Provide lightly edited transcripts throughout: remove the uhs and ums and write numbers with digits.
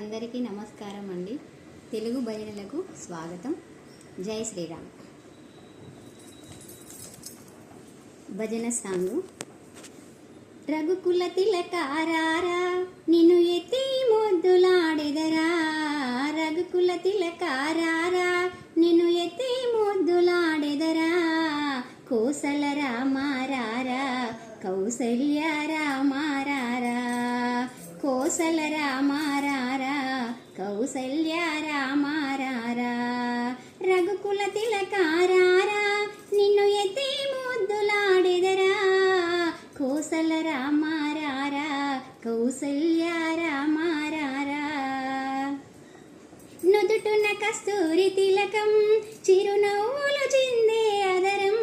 అందరికీ నమస్కారం అండి. తెలుగు భజనలకు స్వాగతం. జై శ్రీరామ్. భజన సాంగు. రఘుకుల తిలకారారా నిన్ను ఎత్తి ముద్దులాడెదరా, రఘుకుల తిలకారారా నిన్ను ఎత్తి ముద్దులాడెదరా, కోసల రామారారా కౌసల్య రామారారా, కోసల రామారారా కౌసల్య రామారారా, రఘుకుల తిలకారారా నిన్ను ఎత్తి ముద్దులాడెదరా, కోసల రామారారా కౌసల్య రామారారా, నుదుటున కస్తూరి తిలకం చిరునవ్వులు చిందే అదరం,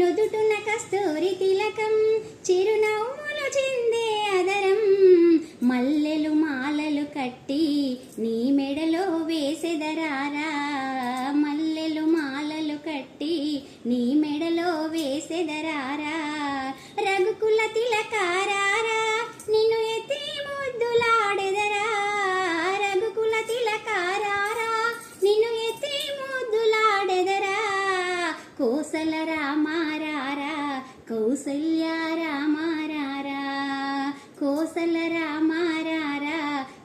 నుదుటున కస్తూరి తిలకం చిరునవ్వులు చిందే అదరం, మల్లెలు మాలలు కట్టి నీ మెడలో వేసెదరారా, మల్లెలు మాలలు కట్టి నీ మెడలో వేసెదరారా, రఘుకుల తిలకారారా నిన్ను ఎత్తి ముద్దులాడెదరా, రఘుకుల తిలకారారా నిన్ను ఎత్తి ముద్దులాడెదరా, కోసల రామారారా కౌసల్య రామారారా, కోసల రామారారా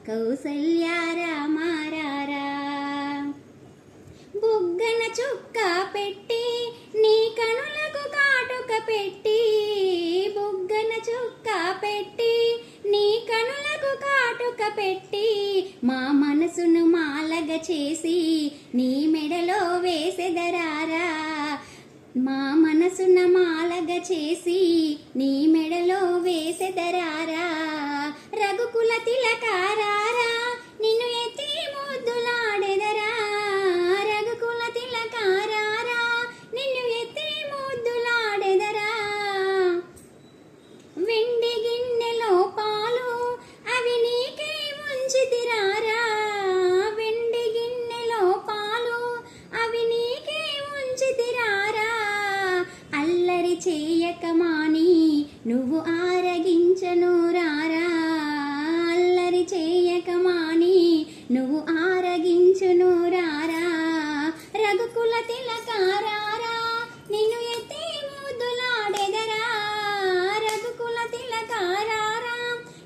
కౌసల్య రామారారా, బుగ్గన చుక్క పెట్టి నీ కనులకు కాటుక పెట్టి, బుగ్గన చుక్క పెట్టి నీ కనులకు కాటుక పెట్టి, మా మనసును మాలగ చేసి నీ మెడలో వేసెదరారా, మా మనసున మాలగ చేసి నీ మెడలో వేసెదరారా, రఘుకుల తిలకారారా నిన్ను ఎత్తి ముద్దులాడెదరా, రఘుకుల తిలకారారా నిన్ను ఎత్తి ముద్దులాడెదరా, వెండి గిన్నెలో పాలు అవి నీకే ఉంచితిరారా, వెండి గిన్నెలో పాలు అవి నీకే ఉంచితిరారా, అల్లరి చేయక మాని నువ్వు ఆరగించను రారా, అల్లరి చేయక మాని నువ్వు ఆరగించును రారా, రఘుకుల తిలకారారా నిన్ను ఎత్తి ముద్దులాడెదరా, రఘుకుల తిలకారారా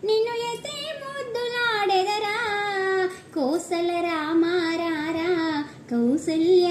నిన్ను ఎత్తి ముద్దులాడెదరా, కోసల రామారారా కౌసల్య